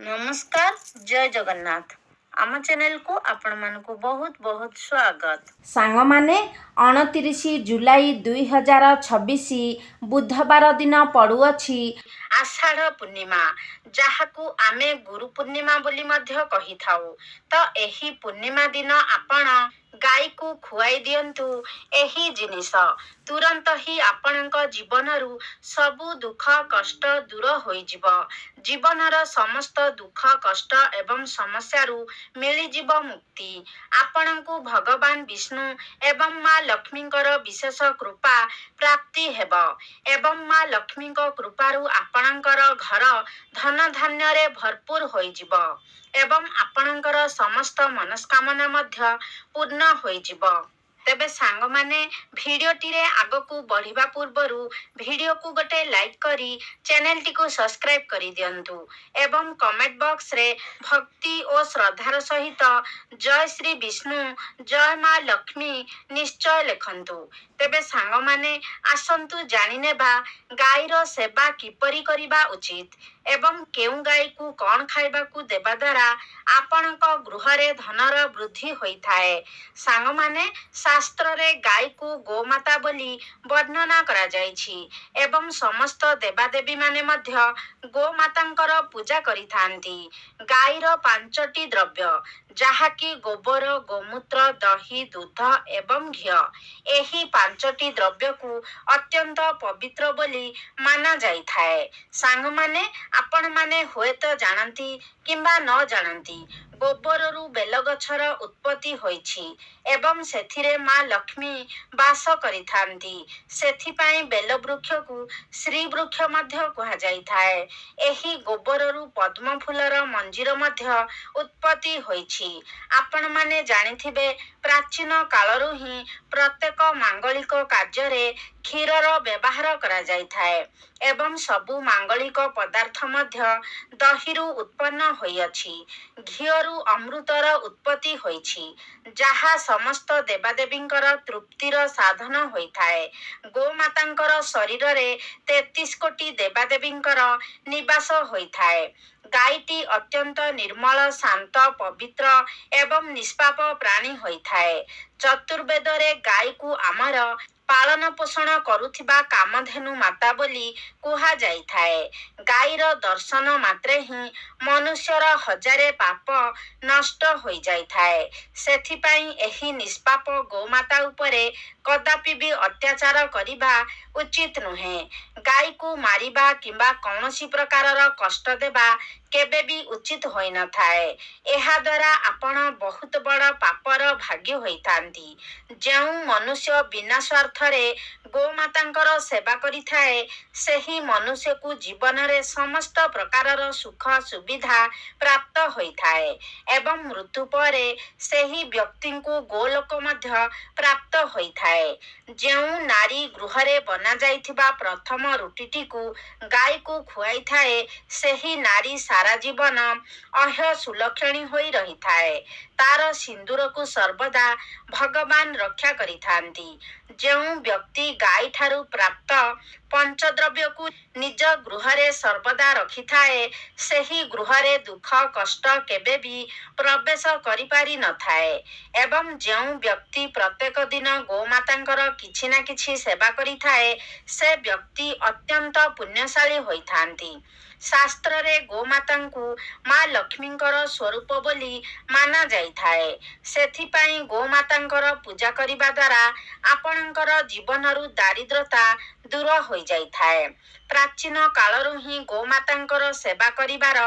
नमस्कार जय जगन्नाथ आम चैनल को आपण मानकु बहुत बहुत स्वागत। सांग माने 29 जुलाई 2026 बुधवार दिन पड़ुअछि आषाढ़ पूर्णिमा जहाकू आमे गुरु पूर्णिमा बोली मध्य कही थाउ। तो एही पूर्णिमा दिन आपण गाई को खुआई दियंतु। एही जिनिस तुरंत ही आपणक जीवनरू सबु दुख कष्ट दूर होइजिब। जीवनर समस्त दुख कष्ट एवं समस्यारू मिलिजिब मुक्ति। आपणकू भगवान विष्णु एवं माँ लक्ष्मींकर विशेष कृपा प्राप्ति हेब एवं माँ लक्ष्मींक कृपारू आपणकर घर धन धान्य भरपूर होइजिब एवं आपणकर समस्त मनस्कामना मध्य पूर्ण होइजिब। तेबे सांग माने भिडियोटी रे आगकू बढ़िबा पूर्वरु भिडियो को गोटे लाइक करी चैनल टी को सब्सक्राइब करी दियंतु एवं कमेंट बॉक्स रे भक्ति और श्रद्धार सहित जय श्री विष्णु जय माँ लक्ष्मी निश्चय लिखंतु। तेबे सांग माने आसंतु जानि नेबा गाईर सेवा किपरि करिबा उचित एवं केउ गाई को कौन खाइबा को देबा द्वारा आपणक गृहरे धनर वृद्धि होइथाए। सांग माने शास्त्र रे गाई को गोमाता बोली वर्णना करा जाइछि एवं समस्त देवादेवी माने मध्य गोमातांकर पूजा करिथांती। गाईर 5टी द्रव्य जहाकि गोबर गोमूत्र दही दूध एवं घिओ एही 5टी द्रव्य को अत्यंत पवित्र बोली माना जाइथाए। सांग माने आपण माने हुए तो जानती किंबा न जानती गोबररू बेल गछर उत्पत्ति होइछि एवं सेथिरे माँ लक्ष्मी बास करिथांती। सेथिपाई बेल वृक्ष को श्री वृक्ष मध्य कहा जाइथाए। एही गोबररू पद्म फूलर मंजीर मध्य उत्पत्ति होइछि। आपण माने जानिथिबे प्राचीन कालरू ही प्रत्येक मांगलिक कार्य क्षीरर व्यवहार करा जाइथाए एवं सबु मांगलिक पदार्थ मध्य दहीरू उत्पन्न होइअछि। घिओरू अमृतर उत्पत्ति होइछि जहा समस्त देवादेवींकर तृप्तिर साधन होइथाए। गोमातांकर शरीर रे 33 कोटी देवादेवींकर निवास होइथाए। गाईटी अत्यंत निर्मल शांत पवित्र एवं निष्पाप प्राणी होइथाए। चतुर्वेद रे गाई को आमर पालन पोषण करुथिबा कामधेनु माता बोली कुहा जाइथाए। गाईर दर्शन मात्रे ही मनुष्यर हजारे पाप नष्ट होई जाइथाए। सेथिपाई एही निष्पाप गोमाता उपरे कदापि भी अत्याचार करिबा उचित नुहे। गाई को मारिबा किंबा कौनसी प्रकारर कष्ट देबा केबे भी उचित होई न थाए। एहा द्वारा आपण बहुत बड़ पापर भाग्य होइतांती। जेउ मनुष्य बिना स्वार्थरे गोमातांकर सेवा करिथाए सेही मनुष्य को जीवन रे समस्त प्रकारर सुख सुविधा प्राप्त होइथाए एवं मृत्यु परे सेही व्यक्ति को गोलोक मध्य प्राप्त होइथाए। जेउ नारी गृहरे बना जाइथिबा प्रथम रुटीटी को गाई को खुआई थाए सेही नारी सारा जीवन अह्य सुलक्षणी होई रहिथाए। तार सिंदूर को सर्वदा भगवान रक्षा करिथांती। जेउ व्यक्ति गाई ठारू प्राप्त पंचद्रव्य को निज गृहरे सर्वदा रखिथाए सेही गृहरे दुख कष्ट केबे भी प्रवेश करि पारि न थाए एवं जेउ व्यक्ति प्रत्येक दिन गोमातांकर किछि ना किछि सेवा करिथाए से व्यक्ति अत्यंत पुण्यशाली होइथांती। शास्त्र रे गोमाता को माँ लक्ष्मींकर स्वरूप बोली माना जाइथाए। सेथिपाई गोमातांकर पूजा करिबा द्वारा आपणकर जीवनरू दारिद्रता दूर होई जाइथाए। प्राचीन कालरू ही गोमातांकर सेवा करिबार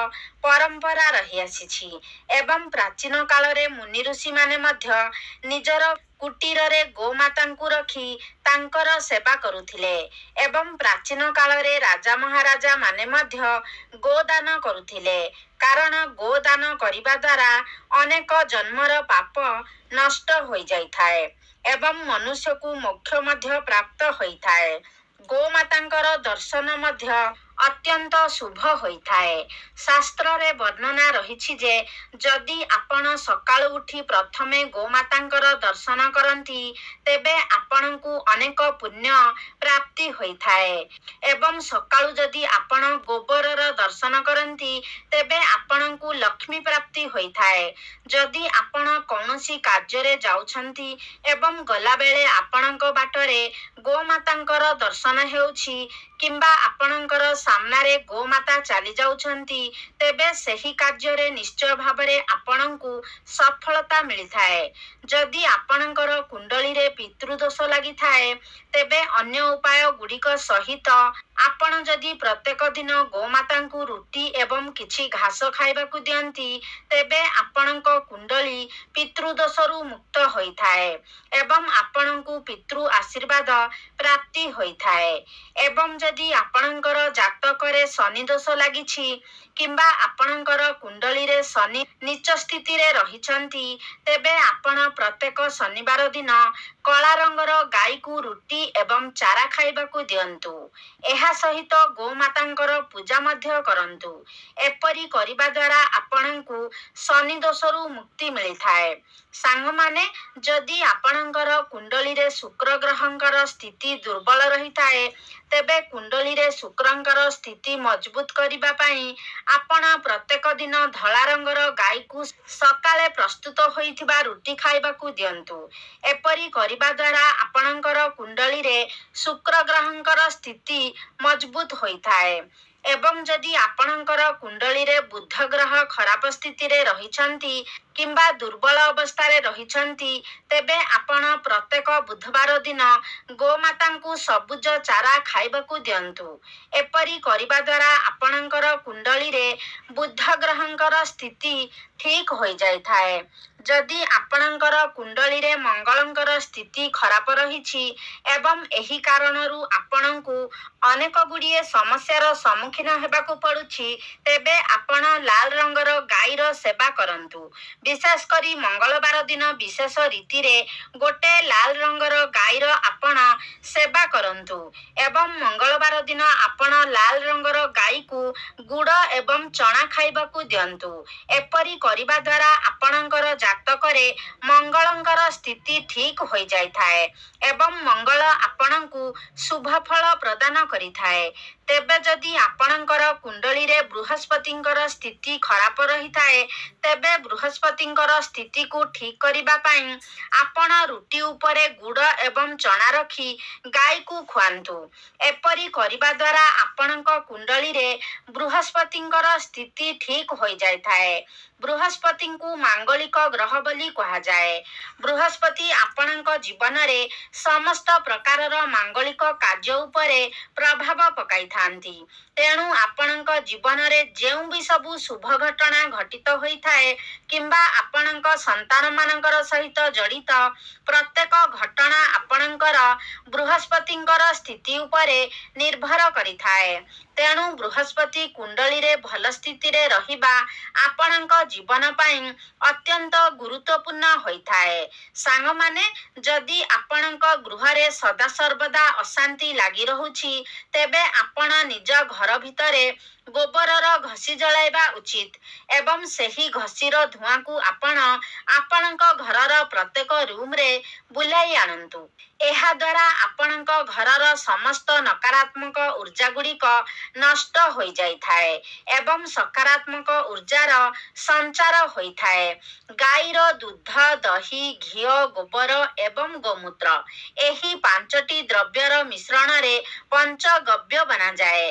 परंपरा रही आसीछि एवं प्राचीन कालरे मुनि ऋषि माने मध्य निजर कुटीर रे गोमातांकु रखी तांकर सेवा करुथिले एवं प्राचीन कालरे राजा महाराजा माने मध्य गोदान करुथिले कारण गोदान करिबा द्वारा अनेक जन्मर पाप नष्ट होई जाइथाए एवं मनुष्य को मोक्ष मध्य प्राप्त होइथाए। गोमातांकर दर्शन मध्य ଅତ୍ୟନ୍ତ ଶୁଭ ହୋଇଥାଏ। ଶାସ୍ତ୍ରରେ ବର୍ଣ୍ଣନା ରହିଛି ଯେ ଯଦି ଆପଣ ସକାଳୁ ଉଠି ପ୍ରଥମେ ଗୋମାତାଙ୍କର ଦର୍ଶନ କରନ୍ତି ତେବେ ଆପଣଙ୍କୁ ଅନେକ ପୁଣ୍ୟ ପ୍ରାପ୍ତି ହୋଇଥାଏ ଏବଂ ସକାଳୁ ଯଦି ଆପଣ ଗୋବରର ଦର୍ଶନ କରନ୍ତି ତେବେ ଆପଣଙ୍କୁ ଲକ୍ଷ୍ମୀ ପ୍ରାପ୍ତି ହୋଇଥାଏ। ଯଦି ଆପଣ କୌଣସି କାର୍ଯ୍ୟରେ ଯାଉଛନ୍ତି ଏବଂ ଗଲାବେଳେ ଆପଣଙ୍କ ବାଟରେ ଗୋମାତାଙ୍କର ଦର୍ଶନ ହେଉଛି କିମ୍ବା ଆପଣଙ୍କର ସାମ୍ନାରେ ଗୋମାତା ଚାଲି ଯାଉଛନ୍ତି ତେବେ ସେହି କାର୍ଯ୍ୟରେ ନିଶ୍ଚୟ ଭାବରେ ଆପଣଙ୍କୁ ସଫଳତା ମିଳିଥାଏ। ଯଦି ଆପଣଙ୍କର କୁଣ୍ଡଳୀରେ ପିତୃଦୋଷ ଲାଗିଥାଏ ତେବେ ଅନ୍ୟ ଉପାୟ ଗୁଡ଼ିକ ସହିତ ଆପଣ ଯଦି ପ୍ରତ୍ୟେକ ଦିନ ଗୋମାତାଙ୍କୁ ରୁଟି ଏବଂ କିଛି ଘାସ ଖାଇବାକୁ ଦିଅନ୍ତି ତେବେ ଆପଣଙ୍କ କୁଣ୍ଡଳୀ ପିତୃଦୋଷରୁ ମୁକ୍ତ ହୋଇଥାଏ ଏବଂ ଆପଣଙ୍କୁ ପିତୃ ଆଶୀର୍ବାଦ ପ୍ରାପ୍ତି ହୋଇଥାଏ। ଏବଂ ଯଦି ଆପଣଙ୍କର ଜାତକରେ ଶନି ଦୋଷ ଲାଗିଛି କିମ୍ବା ଆପଣଙ୍କର କୁଣ୍ଡଳୀରେ ଶନି ନୀଚ ସ୍ଥିତିରେ ରହିଛନ୍ତି ତେବେ ଆପଣ ପ୍ରତ୍ୟେକ ଶନିବାର ଦିନ କଳା ରଙ୍ଗର ଗାଈକୁ ରୁଟି ଏବଂ ଚାରା ଖାଇବାକୁ ଦିଅନ୍ତୁ। ଏହା ସହିତ ଗୋମାତାଙ୍କର ପୂଜା ମଧ୍ୟ କରନ୍ତୁ। ଏପରି କରିବା ଦ୍ୱାରା ଆପଣଙ୍କୁ ଶନି ଦୋଷରୁ ମୁକ୍ତି ମିଳିଥାଏ। ସାଙ୍ଗମାନେ, ଯଦି ଆପଣଙ୍କର କୁଣ୍ଡଳୀରେ ଶୁକ୍ର ଗ୍ରହଙ୍କର ସ୍ଥିତି ଦୁର୍ବଳ ରହିଥାଏ ତେବେ କୁଣ୍ଡଳୀରେ ଶୁକ୍ରଙ୍କର ସ୍ଥିତି ମଜବୁତ କରିବା ପାଇଁ ଆପଣ ପ୍ରତ୍ୟେକ ଦିନ ଧଳା ରଙ୍ଗର ଗାଈକୁ ସକାଳେ ପ୍ରସ୍ତୁତ ହୋଇଥିବା ରୁଟି ଖାଇବାକୁ ଦିଅନ୍ତୁ। ଏପରି କରିବା ଦ୍ୱାରା ଆପଣଙ୍କର କୁଣ୍ଡଳୀରେ ଶୁକ୍ର ଗ୍ରହଙ୍କର ସ୍ଥିତି ମଜବୁତ ହୋଇଥାଏ। ଏବଂ ଯଦି ଆପଣଙ୍କର କୁଣ୍ଡଳୀରେ ବୁଧ ଗ୍ରହ ଖରାପ ସ୍ଥିତିରେ ରହିଛନ୍ତି କିମ୍ବା ଦୁର୍ବଳ ଅବସ୍ଥାରେ ରହିଛନ୍ତି ତେବେ ଆପଣ ପ୍ରତ୍ୟେକ ବୁଧବାର ଦିନ ଗୋମାତାଙ୍କୁ ସବୁଜ ଚାରା ଖାଇବାକୁ ଦିଅନ୍ତୁ। ଏପରି କରିବା ଦ୍ୱାରା ଆପଣଙ୍କର କୁଣ୍ଡଳୀରେ ବୁଧ ଗ୍ରହଙ୍କର ସ୍ଥିତି ଠିକ ହୋଇଯାଇଥାଏ। ଯଦି ଆପଣଙ୍କର କୁଣ୍ଡଳୀରେ ମଙ୍ଗଳଙ୍କର ସ୍ଥିତି ଖରାପ ରହିଛି ଏବଂ ଏହି କାରଣରୁ ଆପଣଙ୍କୁ ଅନେକ ଗୁଡ଼ିଏ ସମସ୍ୟାର ସମ୍ମୁଖୀନ ହେବାକୁ ପଡୁଛି ତେବେ ଆପଣ ଲାଲ ରଙ୍ଗର ଗାଈର ସେବା କରନ୍ତୁ। ବିଶେଷ କରି ମଙ୍ଗଳବାର ଦିନ ବିଶେଷ ରୀତିରେ ଗୋଟେ ଲାଲ ରଙ୍ଗର ଗାଈର ଆପଣ ସେବା କରନ୍ତୁ ଏବଂ ମଙ୍ଗଳବାର ଦିନ ଆପଣ ଲାଲ ରଙ୍ଗର ଗାଈକୁ ଗୁଡ଼ ଏବଂ ଚଣା ଖାଇବାକୁ ଦିଅନ୍ତୁ। ଏପରି କରିବା ଦ୍ୱାରା ଆପଣଙ୍କର ଜାତକରେ ମଙ୍ଗଳଙ୍କର ସ୍ଥିତି ଠିକ ହୋଇଯାଇଥାଏ ଏବଂ ମଙ୍ଗଳ ଆପଣଙ୍କୁ ଶୁଭ ଫଳ ପ୍ରଦାନ କରିଥାଏ। ତେବେ ଯଦି ଆପଣଙ୍କର କୁଣ୍ଡଳୀରେ ବୃହସ୍ପତିଙ୍କର ସ୍ଥିତି ଖରାପ ରହିଥାଏ ତେବେ ବୃହସ୍ପତିଙ୍କର ସ୍ଥିତିକୁ ଠିକ କରିବା ପାଇଁ ଆପଣ ରୁଟି ଉପରେ ଗୁଡ଼ ଏବଂ ଚଣା ରଖି ଗାଈକୁ ଖୁଆନ୍ତୁ। ଏପରି କରିବା ଦ୍ୱାରା ଆପଣଙ୍କ କୁଣ୍ଡଳୀରେ ବୃହସ୍ପତିଙ୍କର ସ୍ଥିତି ଠିକ ହୋଇଯାଇଥାଏ। ବୃହସ୍ପତିଙ୍କୁ ମାଙ୍ଗଳିକ ଗ୍ରହ ବୋଲି କୁହାଯାଏ। ବୃହସ୍ପତି ଆପଣଙ୍କ ଜୀବନରେ ସମସ୍ତ ପ୍ରକାରର ମାଙ୍ଗଳିକ କାର୍ଯ୍ୟ ଉପରେ ପ୍ରଭାବ ପକାଇଥାନ୍ତି। ତେଣୁ ଆପଣଙ୍କ ଜୀବନରେ ଯେଉଁ ବି ସବୁ ଶୁଭ ଘଟଣା ଘଟିତ ହୋଇଥାଏ କିମ୍ବା ଆପଣଙ୍କ ସନ୍ତାନମାନଙ୍କର ସହିତ ଜଡ଼ିତ ପ୍ରତ୍ୟେକ ଘଟଣା ଆପଣଙ୍କର ବୃହସ୍ପତିଙ୍କର ସ୍ଥିତି ଉପରେ ନିର୍ଭର କରିଥାଏ। ତେଣୁ ବୃହସ୍ପତି କୁଣ୍ଡଳୀରେ ଭଲ ସ୍ଥିତିରେ ରହିବା ଆପଣଙ୍କ ଜୀବନ ପାଇଁ ଅତ୍ୟନ୍ତ ଗୁରୁତ୍ୱପୂର୍ଣ୍ଣ ହୋଇଥାଏ। ସାଙ୍ଗମାନେ, ଯଦି ଆପଣଙ୍କ ଗୃହରେ ସଦାସର୍ବଦା ଅଶାନ୍ତି ଲାଗି ରହୁଛି ତେବେ ଆପଣ ନିଜ ଘର ଭିତରେ ଗୋବରର ଘଷି ଜଳାଇବା ଉଚିତ ଏବଂ ସେହି ଘଷିର ଧୂଆଁକୁ ଆପଣ ଆପଣଙ୍କ ଘରର ପ୍ରତ୍ୟେକ ରୁମରେ ବୁଲାଇ ଆଣନ୍ତୁ। ଏହା ଦ୍ୱାରା ଆପଣଙ୍କ ଘରର ସମସ୍ତ ନକାରାତ୍ମକ ଉର୍ଜା ଗୁଡ଼ିକ ନଷ୍ଟ ହୋଇଯାଇଥାଏ ଏବଂ ସକାରାତ୍ମକ ଉର୍ଜାର ସଞ୍ଚାର ହୋଇଥାଏ। ଗାଈର ଦୁଧ, ଦହି, ଘିଅ, ଗୋବର ଏବଂ ଗୋମୂତ୍ର ଏହି ପାଞ୍ଚଟି ଦ୍ରବ୍ୟର ମିଶ୍ରଣରେ ପଞ୍ଚଗବ୍ୟ ବନାଯାଏ।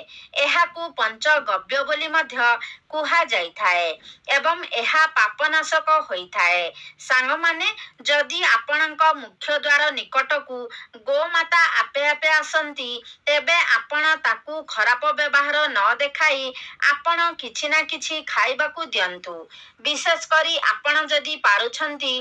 ଏହାକୁ ପଞ୍ଚଗବ୍ୟ ବୋଲି ମଧ୍ୟ କୁହାଯାଇଥାଏ ଏବଂ ଏହା ପାପନାଶକ ହୋଇଥାଏ। ସାଙ୍ଗମାନେ, ଯଦି ଆପଣଙ୍କ ମୁଖ୍ୟ ଦ୍ୱାର ନିକଟକୁ ଗୋମାତା ଆପେ ଆପେ ଆସନ୍ତି ତେବେ ଆପଣ ତାକୁ ଖରାପ ବ୍ୟବହାର ନ ଦେଖାଇ ଆପଣ କିଛି ନା କିଛି ଖାଇବାକୁ ଦିଅନ୍ତୁ। ବିଶେଷ କରି ଆପଣ ଯଦି ପାରୁଛନ୍ତି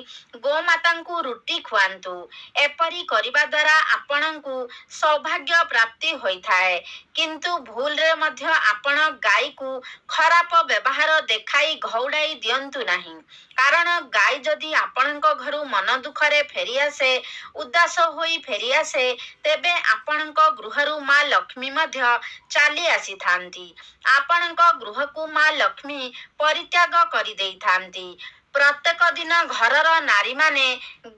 ଗୋମାତାଙ୍କୁ ରୁଟି ଖୁଆନ୍ତୁ। ଏପରି କରିବା ଦ୍ୱାରା ଆପଣଙ୍କୁ ସୌଭାଗ୍ୟ ପ୍ରାପ୍ତି ହୋଇଥାଏ। କିନ୍ତୁ ଭୁଲରେ ମଧ୍ୟ ଆପଣ ଗାଈକୁ ଖରାପ ଅପବ୍ୟବହାର ଦେଖାଇ ଘଉଡ଼ାଇ ଦିଅନ୍ତୁ ନାହିଁ। କାରଣ ଗାଈ ଯଦି ଆପଣଙ୍କ ଘରୁ ମନ ଦୁଃଖରେ ଫେରିଆସେ, ଉଦାସ ହୋଇ ଫେରିଆସେ, ତେବେ ଆପଣଙ୍କ ଗୃହରୁ ମା ଲକ୍ଷ୍ମୀ ମଧ୍ୟ ଚାଲି ଆସିଥାନ୍ତି। ଆପଣଙ୍କ ଗୃହକୁ ମା ଲକ୍ଷ୍ମୀ ପରିତ୍ୟାଗ କରିଦେଇଥାନ୍ତି। ପ୍ରତ୍ୟେକ ଦିନ ଘରର ନାରୀମାନେ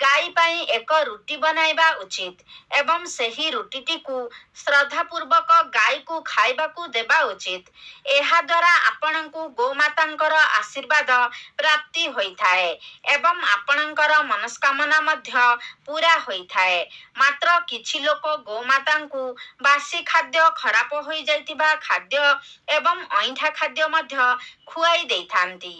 ଗାଈ ପାଇଁ ଏକ ରୁଟି ବନାଇବା ଉଚିତ ଏବଂ ସେହି ରୁଟିଟିକୁ ଶ୍ରଦ୍ଧାପୂର୍ବକ ଗାଈକୁ ଖାଇବାକୁ ଦେବା ଉଚିତ। ଏହାଦ୍ୱାରା ଆପଣଙ୍କୁ ଗୋମାତାଙ୍କର ଆଶୀର୍ବାଦ ପ୍ରାପ୍ତି ହୋଇଥାଏ ଏବଂ ଆପଣଙ୍କର ମନସ୍କାମନା ମଧ୍ୟ ପୂରା ହୋଇଥାଏ। ମାତ୍ର କିଛି ଲୋକ ଗୋମାତାଙ୍କୁ ବାସି ଖାଦ୍ୟ, ଖରାପ ହୋଇଯାଇଥିବା ଖାଦ୍ୟ ଏବଂ ଅଇଁଠା ଖାଦ୍ୟ ମଧ୍ୟ ଖୁଆଇ ଦେଇଥାନ୍ତି।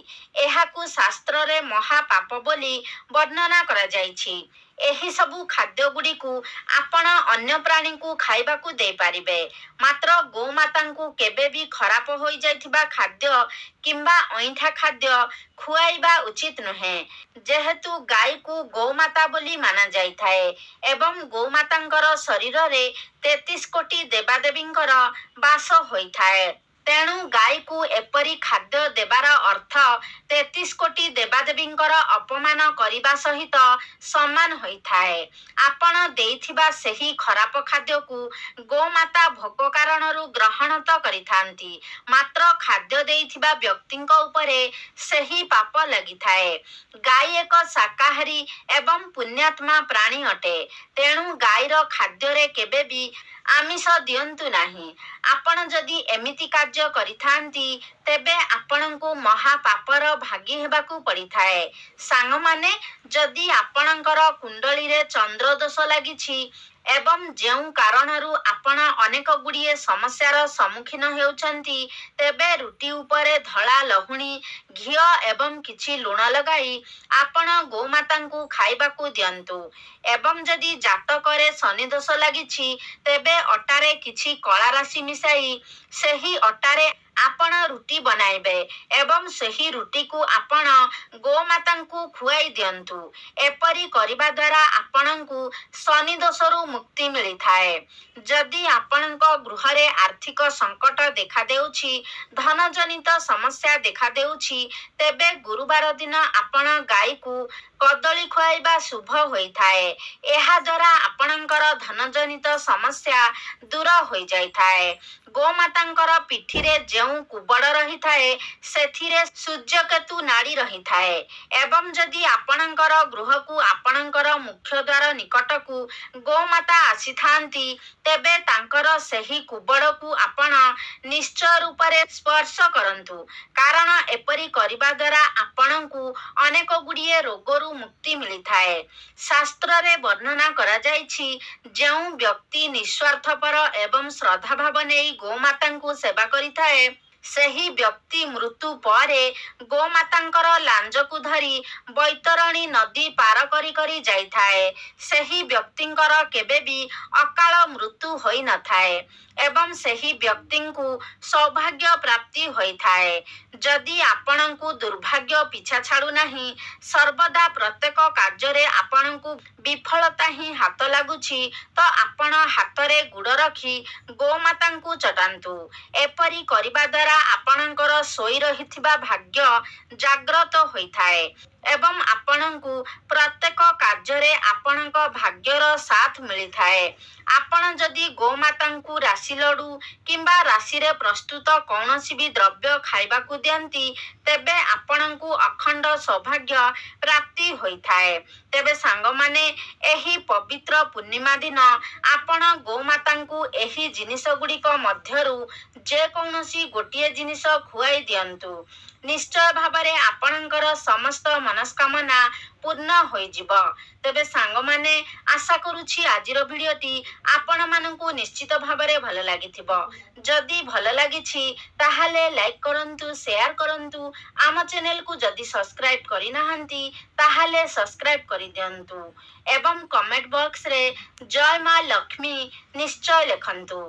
ଏହାକୁ ଶାସ୍ତ୍ରରେ ମହାପାପ ବୋଲି ବର୍ଣ୍ଣନା କରାଯାଇଛି। ଏହି ସବୁ ଖାଦ୍ୟଗୁଡ଼ିକୁ ଆପଣ ଅନ୍ୟ ପ୍ରାଣୀଙ୍କୁ ଖାଇବାକୁ ଦେଇପାରିବେ, ମାତ୍ର ଗୋମାତାଙ୍କୁ କେବେ ବି ଖରାପ ହୋଇଯାଇଥିବା ଖାଦ୍ୟ କିମ୍ବା ଅଇଁଠା ଖାଦ୍ୟ ଖୁଆଇବା ଉଚିତ ନୁହେଁ। ଯେହେତୁ ଗାଈକୁ ଗୋମାତା ବୋଲି ମାନାଯାଇଥାଏ ଏବଂ ଗୋମାତାଙ୍କର ଶରୀରରେ 33 କୋଟି ଦେବାଦେବୀଙ୍କର ବାସ ହୋଇଥାଏ, ତେଣୁ ଗାଈକୁ ଏପରି ଖାଦ୍ୟ ଦେବାର ଅର୍ଥ 33 କୋଟି ଦେବାଦେବୀଙ୍କର ଅପମାନ କରିବା ସହିତ ସମାନ ହୋଇଥାଏ। ଆପଣ ଦେଇଥିବା ସେହି ଖରାପ ଖାଦ୍ୟକୁ ଗୋମାତା ଭୋକ କାରଣରୁ ଗ୍ରହଣ ତ କରିଥାନ୍ତି, ମାତ୍ର ଖାଦ୍ୟ ଦେଇଥିବା ବ୍ୟକ୍ତିଙ୍କ ଉପରେ ସେହି ପାପ ଲାଗିଥାଏ। ଗାଈ ଏକ ଶାକାହାରୀ ଏବଂ ପୁଣ୍ୟାତ୍ମା ପ୍ରାଣୀ ଅଟେ, ତେଣୁ ଗାଈର ଖାଦ୍ୟରେ କେବେ ବି ଆମିଷ ଦିଅନ୍ତୁ ନାହିଁ। ଆପଣ ଯଦି ଏମିତି କାର୍ଯ୍ୟ କରିଥାନ୍ତି, ତେବେ ଆପଣଙ୍କୁ ମହାପାପର ଭାଗୀ ହେବାକୁ ପଡ଼ିଥାଏ। ସାଙ୍ଗମାନେ, ଯଦି ଆପଣଙ୍କର କୁଣ୍ଡଳୀରେ ଚନ୍ଦ୍ର ଦୋଷ ଲାଗିଛି ଏବଂ ଯେଉଁ କାରଣରୁ ଆପଣ ଅନେକ ଗୁଡ଼ିଏ ସମସ୍ୟାର ସମ୍ମୁଖୀନ ହେଉଛନ୍ତି, ତେବେ ରୁଟି ଉପରେ ଧଳା ଲହୁଣୀ, ଘିଅ ଏବଂ କିଛି ଲୁଣ ଲଗାଇ ଆପଣ ଗୋମାତାଙ୍କୁ ଖାଇବାକୁ ଦିଅନ୍ତୁ। ଏବଂ ଯଦି ଜାତକରେ ଶନି ଦୋଷ ଲାଗିଛି, ତେବେ ଅଟାରେ କିଛି କଳା ରାଶି ମିଶାଇ ସେହି ଅଟାରେ ଆପଣ ରୁଟି ବନାଇବେ ଏବଂ ସେହି ରୁଟିକୁ ଆପଣ ଗୋମାତାଙ୍କୁ ଖୁଆଇ ଦିଅନ୍ତୁ। ଏପରି କରିବା ଦ୍ୱାରା ଆପଣଙ୍କୁ ଶନି ଦୋଷରୁ ମୁକ୍ତି ମିଳିଥାଏ। ଯଦି ଆପଣଙ୍କ ଗୃହରେ ଆର୍ଥିକ ସଙ୍କଟ ଦେଖାଦେଉଛି, ଧନଜନିତ ସମସ୍ୟା ଦେଖାଦେଉଛି, ତେବେ ଗୁରୁବାର ଦିନ ଆପଣ ଗାଈକୁ କଦଳୀ ଖୁଆଇବା ଶୁଭ ହୋଇଥାଏ। ଏହାଦ୍ୱାରା ଆପଣଙ୍କର ଧନଜନିତ ସମସ୍ୟା ଦୂର ହୋଇଯାଇଥାଏ। ଗୋମାତାଙ୍କର ପିଠିରେ ଯେଉଁ କୁବଡ଼ ରହିଥାଏ, ସେଥିରେ ସୂର୍ଯ୍ୟକେତୁ ନାଡ଼ି ରହିଥାଏ ଏବଂ ଯଦି ଆପଣଙ୍କର ଗୃହକୁ ଆପଣଙ୍କର ମୁଖ୍ୟ ଦ୍ୱାର ନିକଟକୁ ଗୋମାତା ଆସିଥାନ୍ତି, ତେବେ ତାଙ୍କର ସେହି କୁବଡ଼କୁ ଆପଣ ନିଶ୍ଚୟ ରୂପରେ ସ୍ପର୍ଶ କରନ୍ତୁ, କାରଣ ଏପରି କରିବା ଦ୍ୱାରା ଆପଣଙ୍କୁ ଅନେକ ଗୁଡ଼ିଏ ରୋଗରୁ ମୁକ୍ତି ମିଳିଥାଏ। ଶାସ୍ତ୍ରରେ ବର୍ଣ୍ଣନା କରାଯାଇଛି, ଯେଉଁ ବ୍ୟକ୍ତି ନିଃସ୍ୱାର୍ଥପର ଏବଂ ଶ୍ରଦ୍ଧାଭାବ ନେଇ ଗୋମାତାଙ୍କୁ ସେବା କରିଥାଏ, ସେହି ବ୍ୟକ୍ତି ମୃତ୍ୟୁ ପରେ ଗୋମାତାଙ୍କର ଲାଞ୍ଜକୁ ଧରି ବୈତରଣୀ ନଦୀ ପାର କରି କରି ଯାଇଥାଏ। ସେହି ବ୍ୟକ୍ତିଙ୍କର କେବେ ବି ଅକାଳ ମୃତ୍ୟୁ ହୋଇନଥାଏ ଏବଂ ସେହି ବ୍ୟକ୍ତିଙ୍କୁ ସୌଭାଗ୍ୟ ପ୍ରାପ୍ତି ହୋଇଥାଏ। ଯଦି ଆପଣଙ୍କୁ ଦୁର୍ଭାଗ୍ୟ ପିଛା ଛାଡ଼ୁନାହିଁ, ସର୍ବଦା ପ୍ରତ୍ୟେକ କାର୍ଯ୍ୟରେ ଆପଣଙ୍କୁ ବିଫଳତା ହିଁ ହାତ ଲାଗୁଛି, ତ ଆପଣ ହାତରେ ଗୁଡ଼ ରଖି ଗୋମାତାଙ୍କୁ ଚଟାନ୍ତୁ। ଏପରି କରିବା ଦ୍ୱାରା ଆପଣଙ୍କର ଶୋଇ ରହିଥିବା ଭାଗ୍ୟ ଜାଗ୍ରତ ହୋଇଥାଏ ଏବଂ ଆପଣଙ୍କୁ ପ୍ରତ୍ୟେକ କାର୍ଯ୍ୟରେ ଆପଣଙ୍କ ଭାଗ୍ୟର ସାଥ ମିଳିଥାଏ। ଆପଣ ଯଦି ଗୋମାତାଙ୍କୁ ରାଶି ଲଡୁ କିମ୍ବା ରାଶିରେ ପ୍ରସ୍ତୁତ କୌଣସି ବି ଦ୍ରବ୍ୟ ଖାଇବାକୁ ଦିଅନ୍ତି, ତେବେ ଆପଣଙ୍କୁ ଅଖଣ୍ଡ ସୌଭାଗ୍ୟ ପ୍ରାପ୍ତି ହୋଇଥାଏ। ତେବେ ସାଙ୍ଗମାନେ, ଏହି ପବିତ୍ର ପୂର୍ଣ୍ଣିମା ଦିନ ଆପଣ ଗୋମାତାଙ୍କୁ ଏହି ଜିନିଷ ଗୁଡ଼ିକ ମଧ୍ୟରୁ ଯେକୌଣସି ଗୋଟିଏ ଜିନିଷ ଖୁଆଇ ଦିଅନ୍ତୁ। ନିଶ୍ଚୟ ଭାବରେ ଆପଣଙ୍କର ସମସ୍ତ ମନସ୍କାମନା ପୂର୍ଣ୍ଣ ହୋଇଯିବ। ତେବେ ସାଙ୍ଗମାନେ, ଆଶା କରୁଛି ଆଜିର ଭିଡ଼ିଓଟି ଆପଣମାନଙ୍କୁ ନିଶ୍ଚିତ ଭାବରେ ଭଲ ଲାଗିଥିବ। ଯଦି ଭଲ ଲାଗିଛି, ତାହେଲେ ଲାଇକ୍ କରନ୍ତୁ, ସେୟାର କରନ୍ତୁ। ଆମ ଚ୍ୟାନେଲକୁ ଯଦି ସବସ୍କ୍ରାଇବ୍ କରିନାହାନ୍ତି, ତାହେଲେ ସବସ୍କ୍ରାଇବ୍ କରିଦିଅନ୍ତୁ ଏବଂ କମେଣ୍ଟ ବକ୍ସରେ ଜୟ ମା ଲକ୍ଷ୍ମୀ ନିଶ୍ଚୟ ଲେଖନ୍ତୁ।